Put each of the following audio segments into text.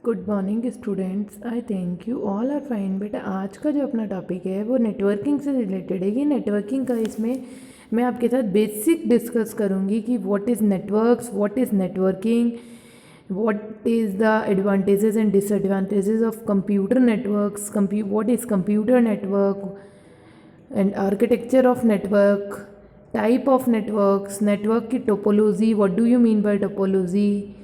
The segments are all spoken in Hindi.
Good morning students. I think you all are fine. बेटा आज का जो अपना टॉपिक है वो नेटवर्किंग से रिलेटेड है। ये नेटवर्किंग का इसमें मैं आपके साथ बेसिक डिस्कस करूँगी कि what is networks, what is networking, what is the advantages and disadvantages of computer networks, what is computer network and architecture of network, type of networks, network की topology, what do you mean by topology,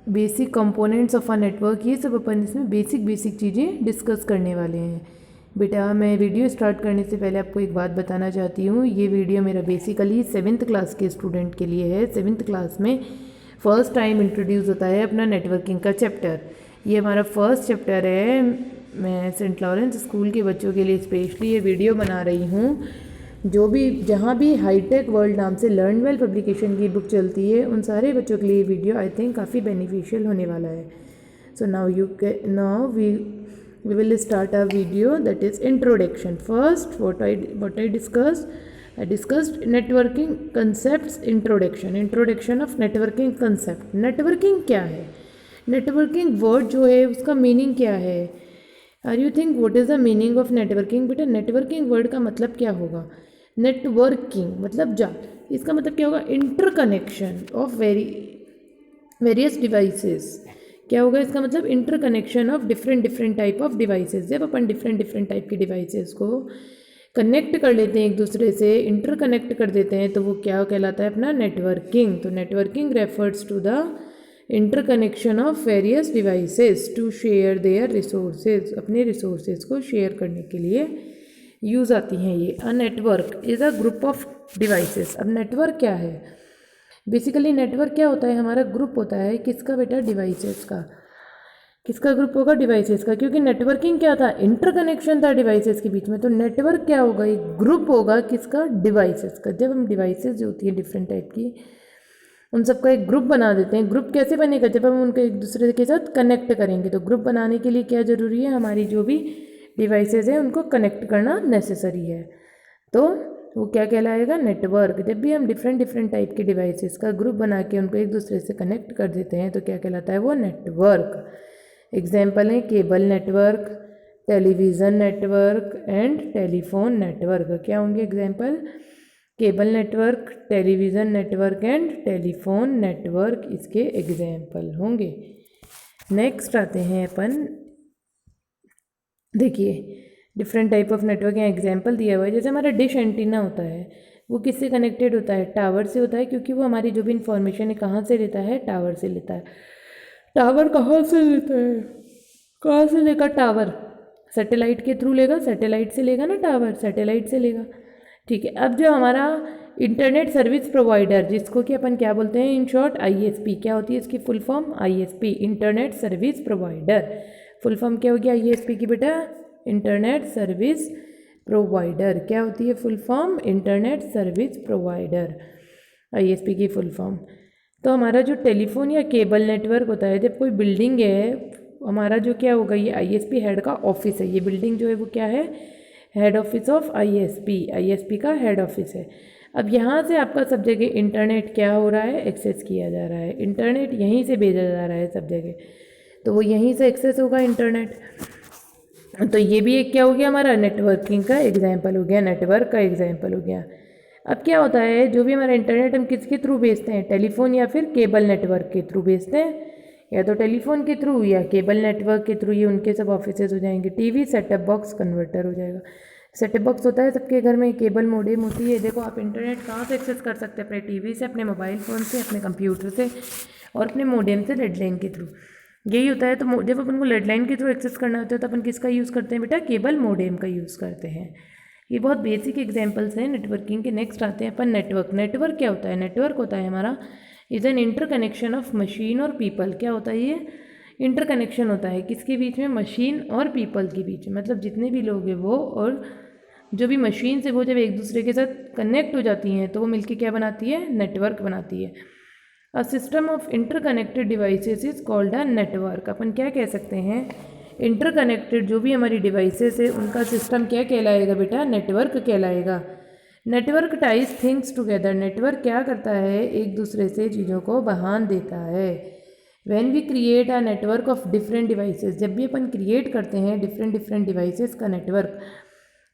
basic components of a network, ये सब अपन इसमें बेसिक चीज़ें डिस्कस करने वाले हैं। बेटा मैं वीडियो स्टार्ट करने से पहले आपको एक बात बताना चाहती हूँ। ये वीडियो मेरा बेसिकली 7th क्लास के स्टूडेंट के लिए है। 7th क्लास में फ़र्स्ट टाइम इंट्रोड्यूस होता है अपना नेटवर्किंग का चैप्टर। ये हमारा फर्स्ट चैप्टर है। मैं सेंट लॉरेंस स्कूल के बच्चों के लिए स्पेशली ये वीडियो बना रही हूँ। जो भी जहाँ भी हाईटेक वर्ल्ड नाम से लर्न वेल पब्लिकेशन की बुक चलती है उन सारे बच्चों के लिए वीडियो आई थिंक काफ़ी बेनिफिशियल होने वाला है। So now we will start a video that is introduction. First what I discussed networking concepts. Introduction of networking concept. Networking क्या है? नेटवर्किंग वर्ड जो है उसका मीनिंग क्या है? Are you think what is the meaning of networking? बेटा नेटवर्किंग वर्ड का मतलब क्या होगा? नेटवर्किंग मतलब इसका मतलब क्या होगा? Interconnection of various devices. क्या होगा इसका मतलब? Interconnection of different type of devices. जब अपन डिफरेंट टाइप के डिवाइसेस को कनेक्ट कर लेते हैं एक दूसरे से, इंटरकनेक्ट कर देते हैं, तो वो क्या कहलाता है? अपना नेटवर्किंग। तो networking refers to the interconnection of various devices to share their resources. अपने रिसोर्सेज को शेयर करने के लिए यूज़ आती हैं ये। A network is a group of devices. अब नेटवर्क क्या है? बेसिकली नेटवर्क क्या होता है? हमारा ग्रुप होता है किसका बेटा? डिवाइसेस का। किसका ग्रुप होगा? डिवाइसेस का। क्योंकि नेटवर्किंग क्या था? इंटरकनेक्शन था डिवाइसेस के बीच में। तो नेटवर्क क्या होगा? एक ग्रुप होगा किसका? डिवाइसेस का। जब हम डिवाइसेस जो होती है डिफरेंट टाइप की, उन सबका एक ग्रुप बना देते हैं। ग्रुप कैसे बनेगा? जब हम उनको एक दूसरे के साथ कनेक्ट करेंगे। तो ग्रुप बनाने के लिए क्या ज़रूरी है? हमारी जो भी डिवाइसेस हैं उनको कनेक्ट करना नेसेसरी है। तो वो क्या कहलाएगा? नेटवर्क। जब भी हम डिफरेंट टाइप के डिवाइसेस का ग्रुप बना के उनको एक दूसरे से कनेक्ट कर देते हैं तो क्या कहलाता है? वो नेटवर्क। एग्जाम्पल है cable network, television network and telephone network. क्या होंगे example? Cable network, television network and telephone network इसके एग्जाम्पल होंगे। नेक्स्ट आते हैं अपन, देखिए डिफरेंट टाइप ऑफ नेटवर्क यहाँ एग्जाम्पल दिया हुआ है। जैसे हमारा डिश एंटीना होता है, वो किससे कनेक्टेड होता है? टावर से होता है। क्योंकि वो हमारी जो भी इंफॉर्मेशन है कहाँ से लेता है? टावर से लेता है। टावर कहाँ से लेता है? कहाँ से लेगा टावर? सैटेलाइट के थ्रू लेगा। सैटेलाइट से लेगा ना टावर, सैटेलाइट से लेगा। ठीक है। अब जो हमारा इंटरनेट सर्विस प्रोवाइडर, जिसको कि अपन क्या बोलते हैं इन शॉर्ट? आईएसपी। क्या होती है इसकी full form? ISP, internet service provider. Full form क्या होगी आईएसपी की बेटा? Internet service provider. क्या होती है full form? Internet service provider, ISP की फुल फॉर्म। तो हमारा जो टेलीफोन या केबल नेटवर्क होता है, जब कोई बिल्डिंग है, हमारा जो क्या होगा? ये आईएसपी हेड का ऑफिस है। ये बिल्डिंग जो है वो क्या है? Head office of ISP. ISP का हेड ऑफिस है। अब यहाँ से आपका सब जगह इंटरनेट क्या हो रहा है? एक्सेस किया जा रहा है। इंटरनेट यहीं से भेजा जा रहा है सब जगह, तो वो यहीं से एक्सेस होगा इंटरनेट। तो ये भी एक क्या हो गया? हमारा नेटवर्किंग का एग्जाम्पल हो गया, नेटवर्क का एग्जाम्पल हो गया। अब क्या होता है? जो भी हमारा इंटरनेट हम किसके थ्रू भेजते हैं? टेलीफोन या फिर केबल नेटवर्क के थ्रू भेजते हैं। या तो टेलीफोन के थ्रू या केबल नेटवर्क के थ्रू। ये उनके सब ऑफिसेज हो जाएंगे। टीवी सेटअप बॉक्स कन्वर्टर हो जाएगा। सेटअप बॉक्स होता है सबके घर में, केबल मोडेम होती है। देखो आप इंटरनेट कहाँ से एक्सेस कर सकते हैं? अपने टीवी से, अपने मोबाइल फ़ोन से, अपने कंप्यूटर से और अपने मोडेम से, लैंडलाइन के थ्रू। यही होता है। तो जब अपन को लैंडलाइन के थ्रू एक्सेस करना होता है तो अपन किसका यूज़ करते हैं बेटा? केबल मोडेम का यूज़ करते हैं। ये बहुत बेसिक एग्जांपल्स हैं नेटवर्किंग के। नेक्स्ट आते हैं अपन नेटवर्क। नेटवर्क क्या होता है? नेटवर्क होता है हमारा is an interconnection of machine और पीपल। क्या होता है ये? इंटरकनेक्शन होता है किसके बीच में? मशीन और पीपल के बीच में। मतलब जितने भी लोग हैं वो और जो भी मशीन से वो जब एक दूसरे के साथ कनेक्ट हो जाती हैं तो वो मिलके क्या बनाती है? नेटवर्क बनाती है। A system of interconnected devices is called a network. अपन क्या कह सकते हैं? इंटरकनेक्टेड जो भी हमारी डिवाइसेस है उनका सिस्टम क्या कहलाएगा बेटा? नेटवर्क कहलाएगा। Network ties things together. Network क्या करता है? एक दूसरे से चीज़ों को बांध देता है। When we create a network of different devices, जब भी अपन क्रिएट करते हैं डिफरेंट डिफरेंट डिवाइसेस का नेटवर्क,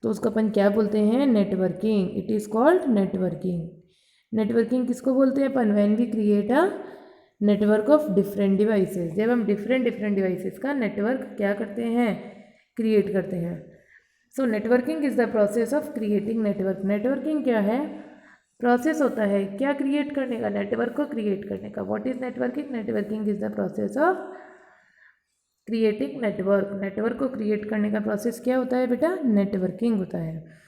तो उसको अपन क्या बोलते हैं, networking. It is called networking. Networking किसको बोलते हैं अपन, when we create a network of different devices, जब हम डिफरेंट डिफरेंट डिवाइसेस का नेटवर्क क्या करते हैं, क्रिएट करते हैं। So networking is the process of creating network. Networking क्या है, प्रोसेस होता है क्या क्रिएट करने का, नेटवर्क को क्रिएट करने का। What is networking, networking is the process of creating network. Network को क्रिएट करने का प्रोसेस क्या होता है बेटा, नेटवर्किंग होता है।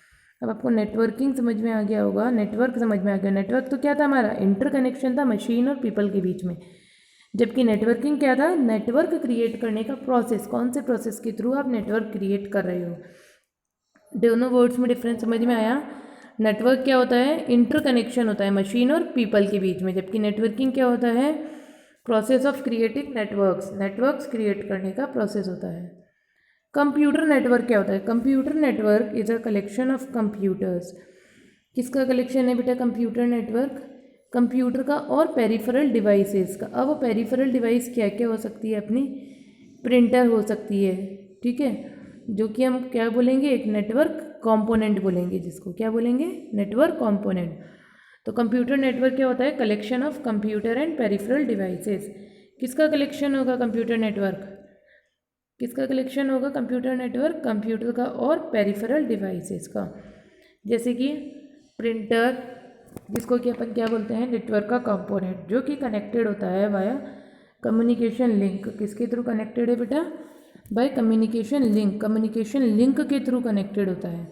अब आपको नेटवर्किंग समझ में आ गया होगा, नेटवर्क समझ में आ गया। नेटवर्क तो क्या था हमारा, इंटरकनेक्शन था मशीन और पीपल के बीच में, जबकि नेटवर्किंग क्या था, नेटवर्क क्रिएट करने का प्रोसेस। कौन से प्रोसेस के थ्रू आप नेटवर्क क्रिएट कर रहे हो, दोनों वर्ड्स में डिफरेंस समझ में आया। नेटवर्क क्या होता है, इंटरकनेक्शन होता है मशीन और पीपल के बीच में, जबकि नेटवर्किंग क्या होता है, process of creating networks, networks create करने का प्रोसेस होता है। कंप्यूटर नेटवर्क क्या होता है, computer network is a collection of computers. किसका कलेक्शन है बेटा, कंप्यूटर नेटवर्क, कंप्यूटर का और पेरिफेरल डिवाइसेस का। अब वो पेरिफेरल डिवाइस क्या क्या हो सकती है अपनी, प्रिंटर हो सकती है, ठीक है, जो कि हम क्या बोलेंगे, एक नेटवर्क कंपोनेंट बोलेंगे, जिसको क्या बोलेंगे, नेटवर्क कंपोनेंट। तो कंप्यूटर नेटवर्क क्या होता है, collection of computer and peripheral devices. किसका कलेक्शन होगा कंप्यूटर नेटवर्क, किसका कलेक्शन होगा कंप्यूटर नेटवर्क, कंप्यूटर का और पेरिफेरल डिवाइसेस का। जैसे कि प्रिंटर, जिसको कि अपन क्या बोलते हैं, नेटवर्क का कंपोनेंट, जो कि कनेक्टेड होता है वाया कम्युनिकेशन लिंक। किसके थ्रू कनेक्टेड है बेटा, by communication link, communication link के थ्रू कनेक्टेड होता है।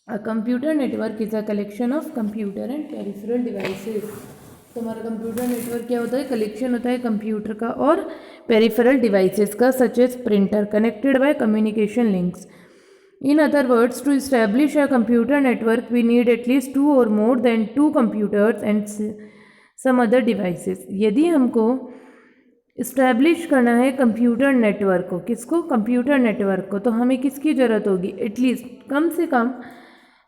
अ computer network is a collection of computer and peripheral devices. तो हमारा कंप्यूटर नेटवर्क क्या होता है, कलेक्शन होता है कंप्यूटर का और पेरिफेरल डिवाइसेस का, such as printer connected by communication links. In other words, to establish a computer network we need at least 2 और more than 2 computers and some other devices. यदि हमको इस्टेब्लिश करना है कंप्यूटर नेटवर्क को, किसको, कंप्यूटर नेटवर्क को, तो हमें किसकी ज़रूरत होगी, एटलीस्ट कम से कम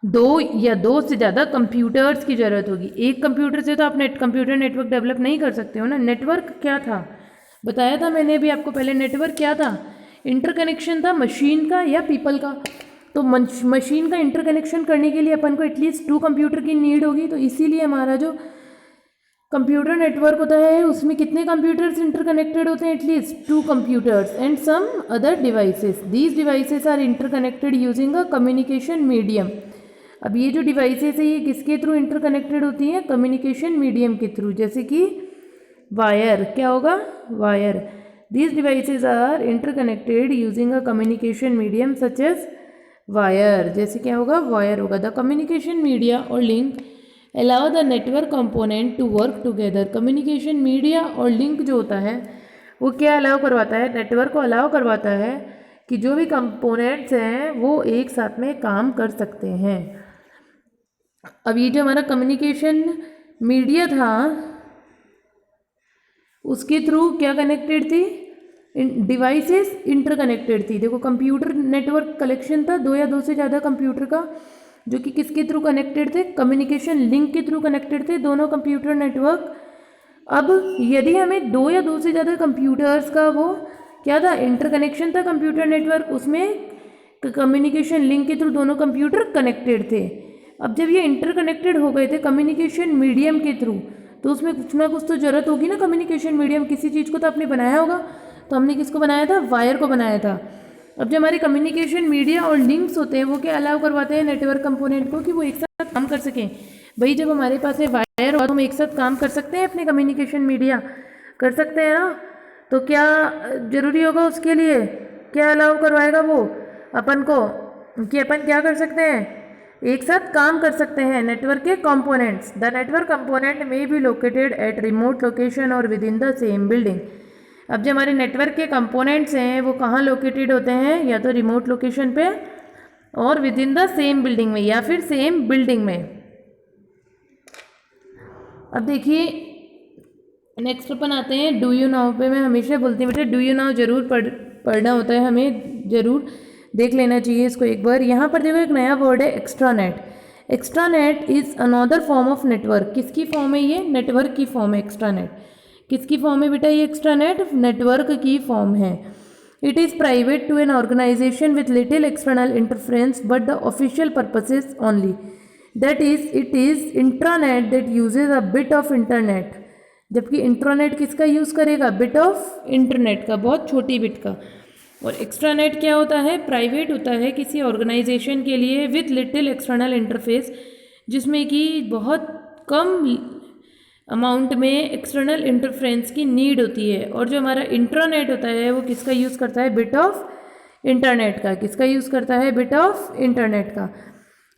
2 या 2 से ज़्यादा कंप्यूटर्स की ज़रूरत होगी। एक कंप्यूटर से तो आप कंप्यूटर नेटवर्क डेवलप नहीं कर सकते हो ना। नेटवर्क क्या था, बताया था मैंने भी आपको पहले, नेटवर्क क्या था, इंटरकनेक्शन था मशीन का या पीपल का। तो मशीन का इंटरकनेक्शन करने के लिए अपन को एटलीस्ट 2 कंप्यूटर की नीड होगी। तो इसीलिए हमारा जो कंप्यूटर नेटवर्क होता है उसमें कितने कंप्यूटर्स इंटरकनेक्टेड होते हैं, at least 2 computers and some other devices. These devices are interconnected using a communication medium. अब ये जो डिवाइसेस है ये किसके थ्रू इंटरकनेक्टेड होती हैं, कम्युनिकेशन मीडियम के थ्रू, जैसे कि वायर, क्या होगा, wire. These devices are interconnected using a communication medium such as wire, जैसे क्या होगा, वायर होगा। द कम्युनिकेशन मीडिया और link allow the network component to work together. Communication media और लिंक जो होता है वो क्या अलाउ करवाता है, नेटवर्क को अलाउ करवाता है कि जो भी कंपोनेंट्स हैं वो एक साथ में काम कर सकते हैं। अब ये जो हमारा कम्युनिकेशन मीडिया था उसके थ्रू क्या कनेक्टेड थी, डिवाइसेस इंटरकनेक्टेड थी। देखो कंप्यूटर नेटवर्क कलेक्शन था 2 या 2 से ज़्यादा कंप्यूटर का, जो कि किसके थ्रू कनेक्टेड थे, कम्युनिकेशन लिंक के थ्रू कनेक्टेड थे दोनों कंप्यूटर नेटवर्क। अब यदि हमें 2 या 2 से ज़्यादा कंप्यूटर्स का वो क्या था, इंटरकनेक्शन था कंप्यूटर नेटवर्क, उसमें कम्युनिकेशन लिंक के थ्रू दोनों कंप्यूटर कनेक्टेड थे। अब जब ये इंटरकनेक्टेड हो गए थे कम्युनिकेशन मीडियम के थ्रू, तो उसमें कुछ ना कुछ तो ज़रूरत होगी ना, कम्युनिकेशन मीडियम किसी चीज़ को तो आपने बनाया होगा। तो हमने किसको बनाया था, वायर को बनाया था। अब जो हमारे कम्युनिकेशन मीडिया और लिंक्स होते हैं वो क्या अलाउ करवाते हैं नेटवर्क कंपोनेंट को कि वो एक साथ काम कर सकें। भाई जब हमारे पास है वायर और हम एक साथ काम कर सकते हैं, अपने कम्युनिकेशन मीडिया कर सकते हैं ना, तो क्या ज़रूरी होगा उसके लिए, क्या अलाउ करवाएगा वो अपन को, कि अपन क्या कर सकते हैं, एक साथ काम कर सकते हैं। नेटवर्क के components, the network component may be located at remote location और within the same building. अब जो हमारे नेटवर्क के कंपोनेंट्स हैं वो कहाँ लोकेटेड होते हैं, या तो रिमोट लोकेशन पे और within the same building में, या फिर सेम बिल्डिंग में। अब देखिए नेक्स्ट अपन आते हैं डू यू नाउ पे। मैं हमेशा बोलती हूँ बेटा डू यू नाउ जरूर पढ़ना होता है, हमें ज़रूर देख लेना चाहिए इसको एक बार। यहाँ पर देखो एक नया वर्ड है extranet. Extranet is another form of network. किसकी फॉर्म है ये, नेटवर्क की फॉर्म है एक्स्ट्रानेट। किसकी फॉर्म है बेटा ये एक्स्ट्रानेट? नेटवर्क की फॉर्म है। It is private to an organization with little external interference but the official purposes only, that is it is intranet that uses a bit of internet. जबकि इंट्रानेट किसका यूज़ करेगा? बिट ऑफ इंटरनेट का, बहुत छोटी बिट का। और एक्स्ट्रानेट क्या होता है? प्राइवेट होता है किसी ऑर्गेनाइजेशन के लिए विथ लिटिल एक्सटर्नल इंटरफेस, जिसमें कि बहुत कम अमाउंट में एक्सटर्नल इंटरफेरेंस की नीड होती है। और जो हमारा इंट्रानेट होता है वो किसका यूज़ करता है? बिट ऑफ इंटरनेट का। किसका यूज़ करता है? बिट ऑफ इंटरनेट का।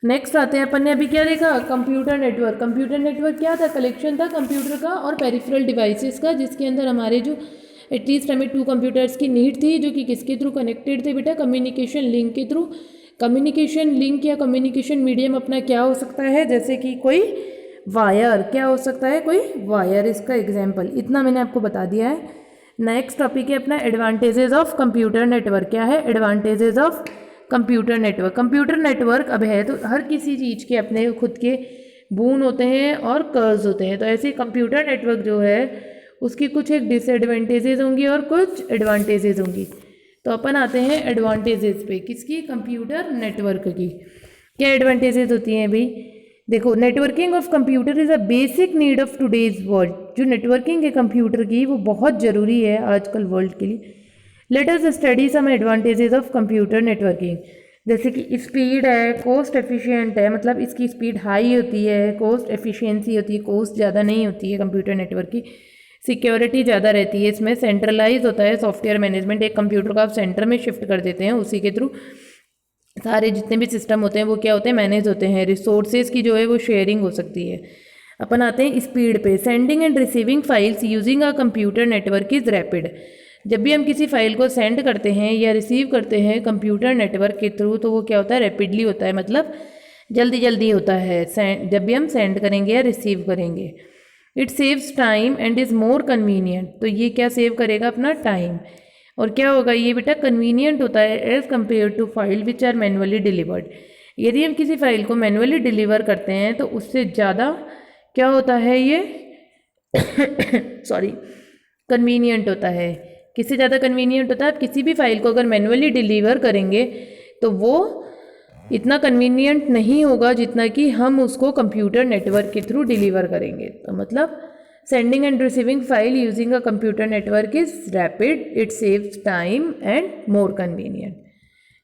नेक्स्ट आते हैं, अपन ने अभी क्या देखा? Computer network. कंप्यूटर नेटवर्क क्या था? कलेक्शन था कंप्यूटर का और पेरिफेरल डिवाइसेस का, जिसके अंदर हमारे जो एटलीस्ट हमें 2 कंप्यूटर्स की नीड थी, जो कि किसके थ्रू कनेक्टेड थे बेटा? कम्युनिकेशन लिंक के थ्रू। कम्युनिकेशन लिंक या कम्युनिकेशन मीडियम अपना क्या हो सकता है? जैसे कि कोई वायर। क्या हो सकता है? कोई वायर, इसका एग्जाम्पल। इतना मैंने आपको बता दिया है। नेक्स्ट टॉपिक है अपना एडवांटेजेस ऑफ कंप्यूटर नेटवर्क। क्या है? Advantages of computer network. Computer network अब है तो हर किसी चीज़ के अपने खुद के बून होते हैं और कर्व्स होते हैं। तो ऐसे कंप्यूटर नेटवर्क जो है उसकी कुछ एक डिसएडवांटेजेस होंगी और कुछ एडवांटेजेस होंगी। तो अपन आते हैं एडवांटेजेस पे। किसकी? कंप्यूटर नेटवर्क की। क्या एडवांटेजेस होती हैं भाई? देखो, networking of computer is a basic need of today's world. जो नेटवर्किंग है कंप्यूटर की वो बहुत ज़रूरी है आजकल वर्ल्ड के लिए। Let us study some advantages of computer networking. जैसे कि स्पीड है, कॉस्ट एफिशिएंट है, मतलब इसकी स्पीड हाई होती है, कॉस्ट एफिशिएंसी होती है, कॉस्ट ज़्यादा नहीं होती है कंप्यूटर नेटवर्क की, सिक्योरिटी ज़्यादा रहती है इसमें, सेंट्रलाइज होता है सॉफ्टवेयर मैनेजमेंट। एक कंप्यूटर को आप सेंटर में शिफ्ट कर देते हैं, उसी के थ्रू सारे जितने भी सिस्टम होते हैं वो क्या होते हैं? मैनेज होते हैं। रिसोर्सेज की जो है वो शेयरिंग हो सकती है। अपन आते हैं स्पीड पे। Sending end receiving files using a computer network is rapid. जब भी हम किसी फाइल को सेंड करते हैं या रिसीव करते हैं कंप्यूटर नेटवर्क के थ्रू, तो वो क्या होता है? रैपिडली होता है, मतलब जल्दी जल्दी होता है जब भी हम सेंड करेंगे या रिसीव करेंगे। It saves time and is more convenient. तो ये क्या सेव करेगा? अपना टाइम। और क्या होगा ये बेटा? कन्वीनियंट होता है as compare to file which are manually delivered. यदि हम किसी फाइल को मैनुअली डिलीवर करते हैं तो उससे ज़्यादा क्या होता है ये सॉरी कन्वीनियंट होता है। किससे ज़्यादा कन्वीनियंट होता है? आप किसी भी फाइल को अगर मैनुअली डिलीवर करेंगे तो वो इतना कन्वीनियंट नहीं होगा जितना कि हम उसको कंप्यूटर नेटवर्क के थ्रू डिलीवर करेंगे। तो मतलब sending end receiving file using a computer network is rapid, it saves time and more convenient.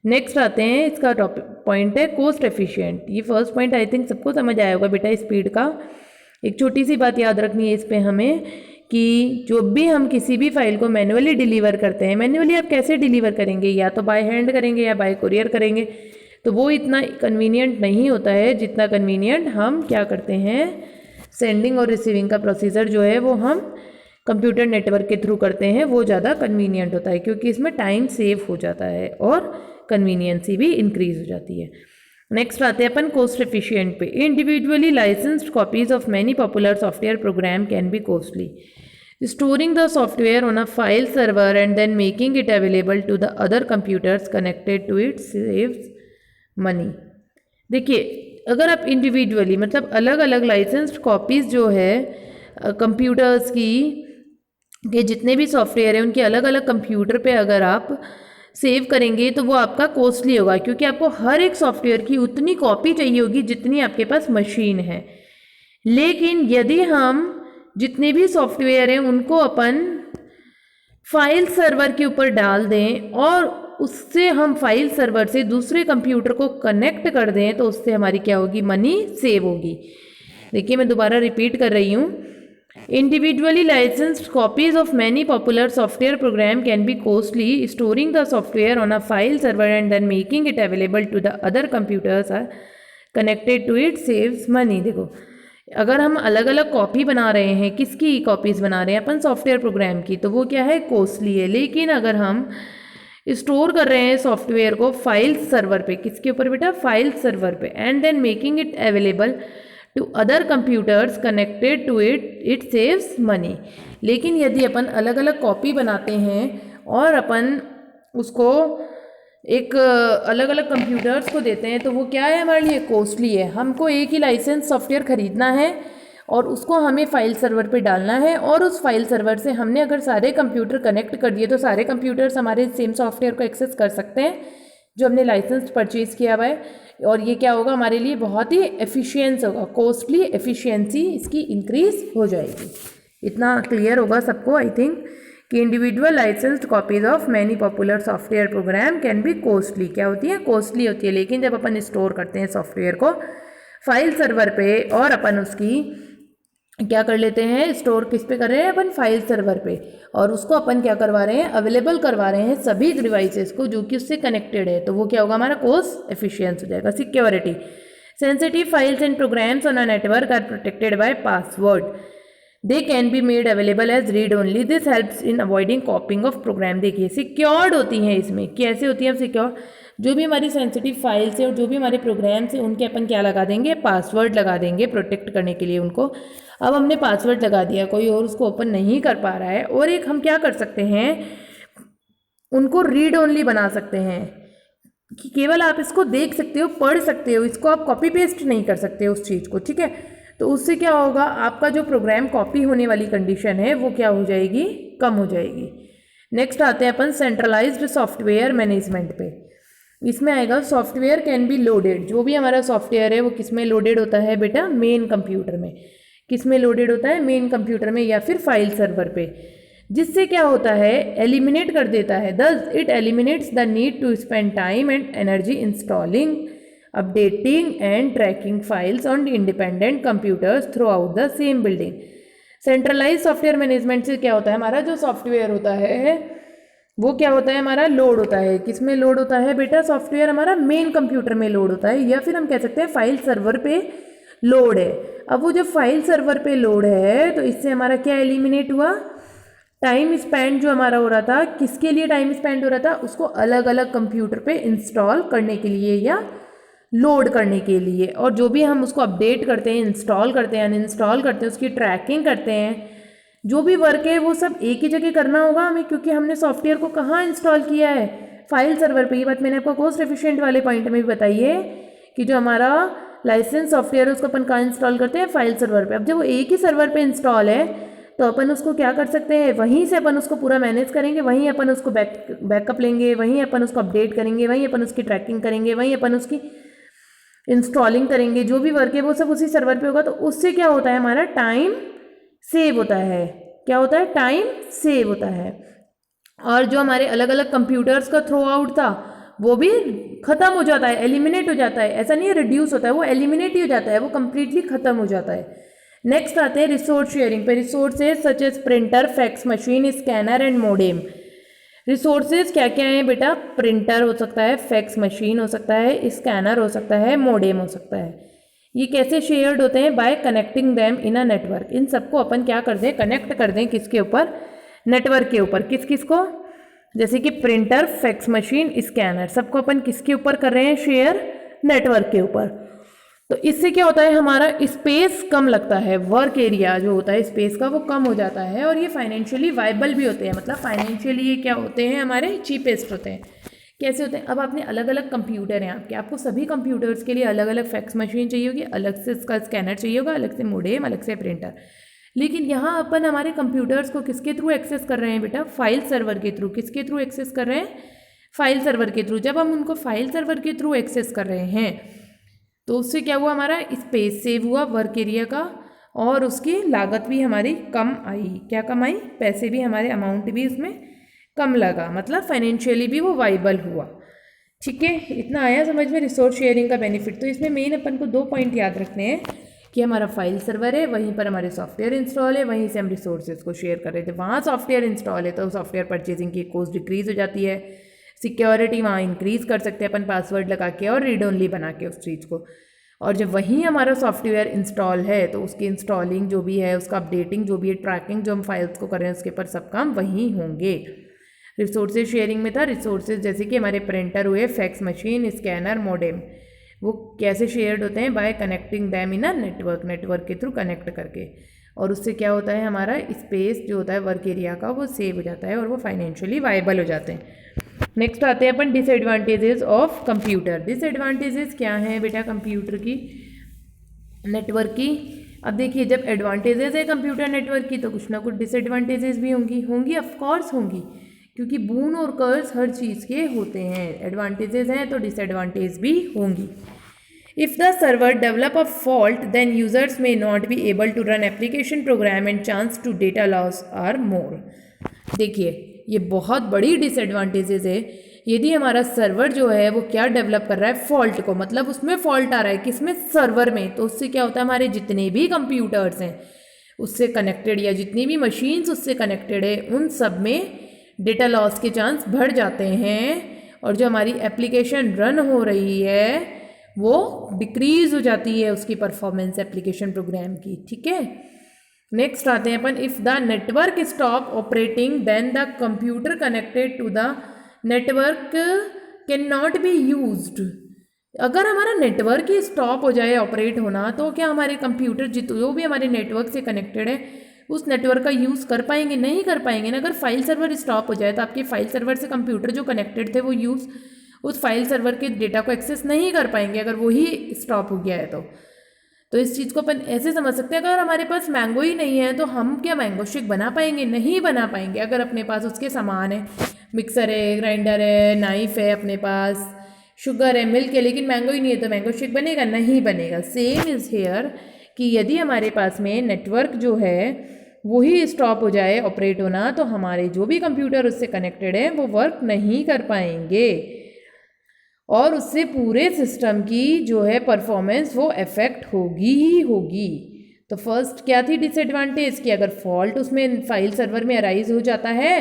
Next आते हैं, इसका टॉपिक पॉइंट है कॉस्ट एफिशिएंट। ये फर्स्ट पॉइंट आई थिंक सबको समझ आया होगा बेटा स्पीड का। एक छोटी सी बात याद रखनी है इस पर हमें कि जो भी हम किसी भी फाइल को मैनुअली डिलीवर करते हैं, मैनुअली आप कैसे डिलीवर करेंगे? या तो बाय हैंड करेंगे या बाय कुरियर करेंगे, तो वो इतना कन्वीनियंट नहीं होता है जितना कन्वीनियंट हम क्या करते हैं? सेंडिंग और रिसीविंग का प्रोसीजर जो है वो हम कंप्यूटर नेटवर्क के थ्रू करते हैं, वो ज़्यादा कन्वीनियंट होता है क्योंकि इसमें टाइम सेव हो जाता है और कन्वीनियंसी भी इंक्रीज हो जाती है। नेक्स्ट आते हैं अपन कॉस्ट एफिशिएंट पे। Individually licensed copies of many popular software program can be costly. Storing the software on a file server and then making it available to the other computers connected to it saves money. देखिए, अगर आप इंडिविजुअली मतलब अलग अलग लाइसेंस्ड कॉपीज़ जो है कंप्यूटर्स की के जितने भी सॉफ्टवेयर हैं उनके अलग अलग कंप्यूटर पे अगर आप सेव करेंगे तो वो आपका कॉस्टली होगा, क्योंकि आपको हर एक सॉफ्टवेयर की उतनी कॉपी चाहिए होगी जितनी आपके पास मशीन है। लेकिन यदि हम जितने भी सॉफ्टवेयर हैं उनको अपन फाइल सर्वर के ऊपर डाल दें और उससे हम फाइल सर्वर से दूसरे कंप्यूटर को कनेक्ट कर दें तो उससे हमारी क्या होगी? मनी सेव होगी। देखिए, मैं दोबारा रिपीट कर रही हूँ। Individually licensed copies of many popular software program can be costly. Storing the software on a file server and then making it available to the other computers are connected to it saves money. देखो, अगर हम अलग अलग कॉपी बना रहे हैं, किसकी कॉपीज़ बना रहे हैं अपन? सॉफ्टवेयर प्रोग्राम की, तो वो क्या है? कॉस्टली है। लेकिन अगर हम स्टोर कर रहे हैं सॉफ्टवेयर को फाइल सर्वर पे, किसके ऊपर बेटा? फाइल सर्वर पे, and then making it available to other computers connected to it saves money. लेकिन यदि अपन अलग अलग कॉपी बनाते हैं और अपन उसको एक अलग अलग कंप्यूटर्स को देते हैं तो वो क्या है? हमारे लिए कॉस्टली है। हमको एक ही लाइसेंस सॉफ्टवेयर ख़रीदना है और उसको हमें फाइल सर्वर पे डालना है, और उस फाइल सर्वर से हमने अगर सारे कंप्यूटर कनेक्ट कर दिए तो सारे कंप्यूटर्स हमारे सेम सॉफ्टवेयर को एक्सेस कर सकते हैं जो हमने लाइसेंस परचेज़ किया हुआ है। और ये क्या होगा, हमारे लिए बहुत ही एफिशिएंस होगा, कॉस्टली एफिशिएंसी इसकी इंक्रीज हो जाएगी। इतना क्लियर होगा सबको आई थिंक कि individual licensed copies of many popular software program can be costly. क्या होती है, कॉस्टली होती है। लेकिन जब अपन स्टोर करते हैं सॉफ्टवेयर को फाइल सर्वर पे और अपन उसकी क्या कर लेते हैं, स्टोर किस पे कर रहे हैं अपन, फाइल सर्वर पे, और उसको अपन क्या करवा रहे हैं, अवेलेबल करवा रहे हैं सभी डिवाइसेस को जो कि उससे कनेक्टेड है, तो वो क्या होगा, हमारा कॉस्ट एफिशिएंस हो जाएगा। Security, sensitive files and programs on a network are protected by password, they can be made available as read only, this helps in avoiding copying of program. देखिए सिक्योर्ड होती हैं, इसमें कैसे होती है सिक्योर, जो भी हमारी सेंसिटिव फाइल्स है और जो भी हमारे प्रोग्राम्स हैं उनके अपन क्या लगा देंगे, पासवर्ड लगा देंगे प्रोटेक्ट करने के लिए उनको। अब हमने पासवर्ड लगा दिया, कोई और उसको ओपन नहीं कर पा रहा है, और एक हम क्या कर सकते हैं, उनको रीड ओनली बना सकते हैं कि केवल आप इसको देख सकते हो, पढ़ सकते हो, इसको आप कॉपी पेस्ट नहीं कर सकते उस चीज़ को, ठीक है। तो उससे क्या होगा, आपका जो प्रोग्राम कॉपी होने वाली कंडीशन है वो क्या हो जाएगी, कम हो जाएगी। नेक्स्ट आते हैं अपन सेंट्रलाइज्ड सॉफ्टवेयर मैनेजमेंट पे। इसमें आएगा सॉफ्टवेयर कैन बी लोडेड, जो भी हमारा सॉफ्टवेयर है वो किस में लोडेड होता है बेटा, मेन कंप्यूटर में। किस में लोडेड होता है, मेन कंप्यूटर में या फिर फाइल सर्वर पे, जिससे क्या होता है, एलिमिनेट कर देता है, thus it eliminates the need to spend time and energy installing, updating and tracking files on independent computers throughout the same building. Centralize software management से क्या होता है, हमारा जो सॉफ्टवेयर होता है वो क्या होता है, हमारा लोड होता है। किस में लोड होता है बेटा, सॉफ्टवेयर हमारा मेन कंप्यूटर में लोड होता है, या फिर हम कह सकते हैं फाइल सर्वर पे लोड है। अब वो जब फाइल सर्वर पे लोड है तो इससे हमारा क्या एलिमिनेट हुआ, टाइम स्पेंड जो हमारा हो रहा था, किसके लिए टाइम स्पेंड हो रहा था, उसको अलग अलग कंप्यूटर पे इंस्टॉल करने के लिए या लोड करने के लिए, और जो भी हम उसको अपडेट करते हैं, इंस्टॉल करते हैं, अनइंस्टॉल करते हैं, उसकी ट्रैकिंग करते हैं, जो भी वर्क है वो सब एक ही जगह करना होगा हमें, क्योंकि हमने सॉफ्टवेयर को कहाँ इंस्टॉल किया है, फाइल सर्वर पे। ये बात मैंने आपको कॉस्ट एफिशिएंट वाले पॉइंट में भी बताई है कि जो हमारा लाइसेंस सॉफ्टवेयर है उसको अपन कहाँ इंस्टॉल करते हैं, फाइल सर्वर पे। अब जब वो एक ही सर्वर पे इंस्टॉल है तो अपन उसको क्या कर सकते हैं, वहीं से अपन उसको पूरा मैनेज करेंगे, वहीं अपन उसको बैकअप लेंगे, वहीं अपन उसको अपडेट करेंगे, वहीं अपन उसकी ट्रैकिंग करेंगे, वहीं अपन उसकी इंस्टॉलिंग करेंगे, जो भी वर्क है वो सब उसी सर्वर पे होगा। तो उससे क्या होता है, हमारा टाइम सेव होता है। क्या होता है, टाइम सेव होता है। और जो हमारे अलग अलग कंप्यूटर्स का थ्रो आउट था वो भी ख़त्म हो जाता है, एलिमिनेट हो जाता है। ऐसा नहीं है रिड्यूस होता है, वो एलिमिनेट ही हो जाता है, वो कंप्लीटली ख़त्म हो जाता है। नेक्स्ट आते हैं रिसोर्स शेयरिंग पे। Resources such as printer, fax machine, scanner and modem. Resources क्या क्या हैं बेटा, प्रिंटर हो सकता है, फैक्स मशीन हो सकता है, स्कैनर हो सकता है, मोडेम हो सकता है। ये कैसे शेयर्ड होते हैं, by connecting them in a network. इन सबको अपन क्या कर दें, कनेक्ट कर दें, किसके ऊपर, नेटवर्क के ऊपर। किस किस को, जैसे कि प्रिंटर, फैक्स मशीन, स्कैनर, सबको अपन किसके ऊपर कर रहे हैं, शेयर, नेटवर्क के ऊपर। तो इससे क्या होता है, हमारा स्पेस कम लगता है, वर्क एरिया जो होता है स्पेस का वो कम हो जाता है, और ये फाइनेंशियली वाइबल भी होते हैं, मतलब फाइनेंशियली ये क्या होते हैं, हमारे चीपेस्ट होते हैं। कैसे होते हैं, अब आपने अलग अलग कंप्यूटर हैं आपके, आपको सभी कंप्यूटर्स के लिए अलग अलग फैक्स मशीन चाहिए होगी, अलग से इसका स्कैनर चाहिए होगा, अलग से मोडेम, अलग से प्रिंटर। लेकिन यहाँ अपन हमारे कंप्यूटर्स को किसके थ्रू एक्सेस कर रहे हैं बेटा, फाइल सर्वर के थ्रू। किसके थ्रू एक्सेस कर रहे हैं, फाइल सर्वर के थ्रू। जब हम उनको फाइल सर्वर के थ्रू एक्सेस कर रहे हैं तो उससे क्या हुआ, हमारा स्पेस सेव हुआ वर्क एरिया का, और उसकी लागत भी हमारी कम आई। क्या कम आई, पैसे भी हमारे, अमाउंट भी उसमें कम लगा, मतलब फाइनेंशियली भी वो वाइबल हुआ। ठीक है, इतना आया समझ में रिसोर्स शेयरिंग का बेनिफिट। तो इसमें मेन अपन को 2 पॉइंट याद रखने हैं कि हमारा फाइल सर्वर है, वहीं पर हमारे सॉफ्टवेयर इंस्टॉल है, वहीं से हम रिसोर्सेज को शेयर कर रहे थे। वहाँ सॉफ्टवेयर इंस्टॉल है तो सॉफ्टवेयर परचेजिंग की कॉस्ट डिक्रीज हो जाती है, सिक्योरिटी वहाँ इंक्रीज़ कर सकते हैं अपन पासवर्ड लगा के और रीड ओनली बना के उस चीज़ को। और जब वहीं हमारा सॉफ्टवेयर इंस्टॉल है तो उसकी इंस्टॉलिंग जो भी है, उसका अपडेटिंग जो भी है, ट्रैकिंग जो हम फाइल्स को कर रहे हैं उसके ऊपर सब काम वहीं होंगे। रिसोर्सेज शेयरिंग में था, रिसोर्सेज जैसे कि हमारे प्रिंटर हुए, फैक्स मशीन, स्कैनर, मोडेम, वो कैसे शेयर्ड होते हैं, by connecting them in a network, network के थ्रू कनेक्ट करके। और उससे क्या होता है, हमारा स्पेस जो होता है वर्क एरिया का वो सेव हो जाता है और वो फाइनेंशियली वाइबल हो जाते हैं। नेक्स्ट आते हैं अपन डिसएडवांटेजेस ऑफ कंप्यूटर। डिसएडवांटेजेस क्या हैं बेटा कंप्यूटर की, नेटवर्क की। अब देखिए, जब एडवांटेजेस है कंप्यूटर नेटवर्क की तो कुछ ना कुछ डिसएडवांटेजेस भी होंगी ऑफ कोर्स होंगी, क्योंकि बून और कर्स हर चीज़ के होते हैं। एडवांटेजेस हैं तो डिसएडवांटेज भी होंगी। If the server develop a fault, then users may not be able to run application program and chance to data loss are more. देखिए, ये बहुत बड़ी डिसएडवांटेजेस है। यदि हमारा सर्वर जो है वो क्या डेवलप कर रहा है, फॉल्ट को, मतलब उसमें फॉल्ट आ रहा है किसमें, सर्वर में, तो उससे क्या होता है, हमारे जितने भी कंप्यूटर्स हैं उससे कनेक्टेड या जितनी भी मशीन्स उससे कनेक्टेड है उन सब में डेटा लॉस के चांस बढ़ जाते हैं, और जो हमारी एप्लीकेशन रन हो रही है वो डिक्रीज हो जाती है, उसकी परफॉर्मेंस एप्लीकेशन प्रोग्राम की। ठीक है, नेक्स्ट आते हैं अपन, if the network stop operating then the computer connected to the network can not be used. अगर हमारा नेटवर्क ही स्टॉप हो जाए ऑपरेट होना, तो क्या हमारे कंप्यूटर जो भी हमारे नेटवर्क से कनेक्टेड है उस नेटवर्क का यूज़ कर पाएंगे? नहीं कर पाएंगे ना। अगर फाइल सर्वर स्टॉप हो जाए तो आपके फाइल सर्वर से कंप्यूटर जो कनेक्टेड थे वो उस फाइल सर्वर के डेटा को एक्सेस नहीं कर पाएंगे, अगर वो ही स्टॉप हो गया है तो इस चीज़ को अपन ऐसे समझ सकते हैं, अगर हमारे पास मैंगो ही नहीं है तो हम क्या मैंगो शेक बना पाएंगे? नहीं बना पाएंगे। अगर अपने पास उसके सामान है, मिक्सर है, ग्राइंडर है, नाइफ है, अपने पास शुगर है, मिल्क है, लेकिन मैंगो ही नहीं है तो मैंगो शेक बनेगा? नहीं बनेगा। सेम इज़ हेयर कि यदि हमारे पास में नेटवर्क जो है वही स्टॉप हो जाए ऑपरेट होना, तो हमारे जो भी कंप्यूटर उससे कनेक्टेड है वो वर्क नहीं कर पाएंगे और उससे पूरे सिस्टम की जो है परफॉर्मेंस वो अफेक्ट होगी ही होगी। तो फर्स्ट क्या थी डिसएडवांटेज कि अगर फॉल्ट उसमें फाइल सर्वर में अराइज हो जाता है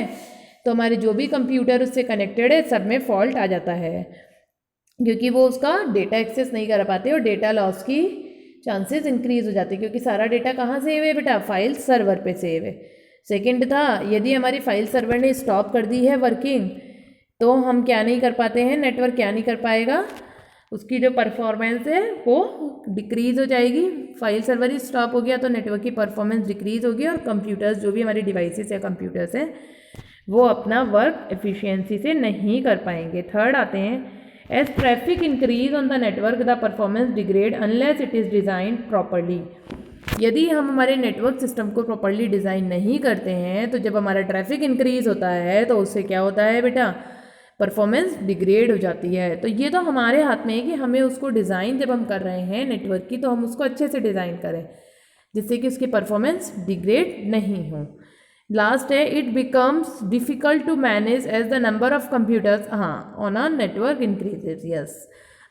तो हमारे जो भी कंप्यूटर उससे कनेक्टेड है सब में फॉल्ट आ जाता है, क्योंकि वो उसका डेटा एक्सेस नहीं कर पाते और डेटा लॉस की चांसेस इंक्रीज हो जाते हैं, क्योंकि सारा डेटा कहाँ सेव है बेटा? फाइल सर्वर पे सेव है। सेकंड था, यदि हमारी फाइल सर्वर ने स्टॉप कर दी है वर्किंग तो हम क्या नहीं कर पाते हैं, नेटवर्क क्या नहीं कर पाएगा, उसकी जो परफॉर्मेंस है वो डिक्रीज़ हो जाएगी। फाइल सर्वर ही स्टॉप हो गया तो नेटवर्क की परफॉर्मेंस डिक्रीज़ होगी और कंप्यूटर्स जो भी हमारे डिवाइसेस या कंप्यूटर्स हैं वो अपना वर्क एफिशिएंसी से नहीं कर पाएंगे। थर्ड आते हैं, as traffic increase on the network the performance degrade unless it is design properly. यदि हम हमारे नेटवर्क सिस्टम को प्रॉपरली डिज़ाइन नहीं करते हैं तो जब हमारा ट्रैफिक इंक्रीज होता है तो उससे क्या होता है बेटा? परफॉर्मेंस डिग्रेड हो जाती है। तो ये तो हमारे हाथ में है कि हमें उसको डिज़ाइन जब हम कर रहे हैं नेटवर्क की तो हम उसको अच्छे से डिज़ाइन करें जिससे कि उसकी परफॉर्मेंस डिग्रेड नहीं हो। लास्ट है, it becomes difficult to manage as the number of computers on a network increases. Yes,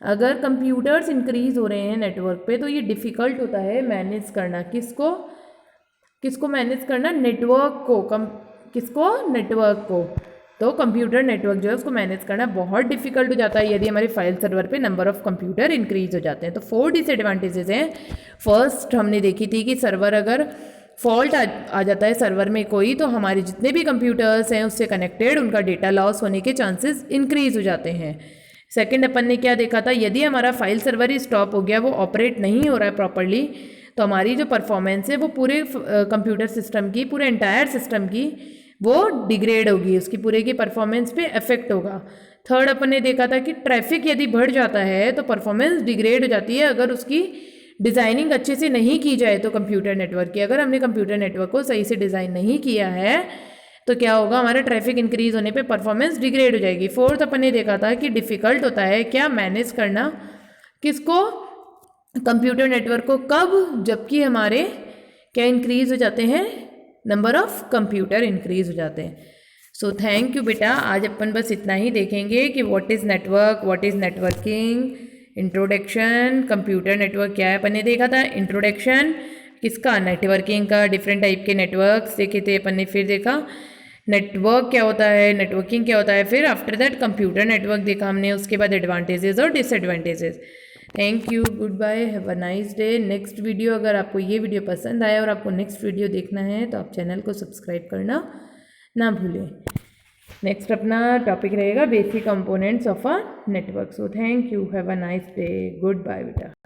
अगर कंप्यूटर्स इंक्रीज हो रहे हैं नेटवर्क पे तो ये डिफ़िकल्ट होता है मैनेज करना। किसको मैनेज करना? नेटवर्क को। किसको? नेटवर्क को। तो कंप्यूटर नेटवर्क जो है उसको मैनेज करना बहुत डिफिकल्ट हो जाता है यदि हमारे फाइल सर्वर पे नंबर ऑफ कंप्यूटर इंक्रीज हो जाते हैं। तो 4 डिसएडवांटेजेस हैं। फर्स्ट हमने देखी थी कि सर्वर अगर फॉल्ट आ जाता है सर्वर में कोई, तो हमारे जितने भी कंप्यूटर्स हैं उससे कनेक्टेड उनका डेटा लॉस होने के चांसेस इंक्रीज हो जाते हैं। सेकंड अपन ने क्या देखा था, यदि हमारा फाइल सर्वर ही स्टॉप हो गया, वो ऑपरेट नहीं हो रहा है प्रॉपरली, तो हमारी जो परफॉर्मेंस है वो पूरे कंप्यूटर सिस्टम की, पूरे एंटायर सिस्टम की वो डिग्रेड होगी, उसकी पूरे की परफॉर्मेंस पे इफेक्ट होगा। थर्ड अपन ने देखा था कि ट्रैफिक यदि बढ़ जाता है तो परफॉर्मेंस डिग्रेड हो जाती है अगर उसकी डिज़ाइनिंग अच्छे से नहीं की जाए। तो कंप्यूटर नेटवर्क की, अगर हमने कंप्यूटर नेटवर्क को सही से डिज़ाइन नहीं किया है तो क्या होगा, हमारा ट्रैफिक इंक्रीज होने पे परफॉर्मेंस डिग्रेड हो जाएगी। फोर्थ अपन ने देखा था कि डिफ़िकल्ट होता है क्या मैनेज करना, किसको? कंप्यूटर नेटवर्क को। कब? जबकि हमारे क्या इंक्रीज हो जाते हैं, नंबर ऑफ कंप्यूटर इंक्रीज हो जाते हैं। सो थैंक यू बेटा, आज अपन बस इतना ही देखेंगे कि what is network, what is networking, introduction, computer network क्या है अपन ने देखा था, इंट्रोडक्शन किसका? नेटवर्किंग का, डिफरेंट टाइप के नेटवर्क्स देखे थे अपन ने, फिर देखा नेटवर्क क्या होता है, नेटवर्किंग क्या होता है, फिर आफ्टर दैट कंप्यूटर नेटवर्क देखा हमने, उसके बाद एडवांटेजेस और disadvantages. Thank you, goodbye, have a nice day. Next video, अगर आपको ये वीडियो पसंद आया और आपको नेक्स्ट वीडियो देखना है तो आप चैनल को सब्सक्राइब करना ना भूलें। नेक्स्ट अपना टॉपिक रहेगा basic components of a network. So thank you, have a nice day, goodbye बेटा।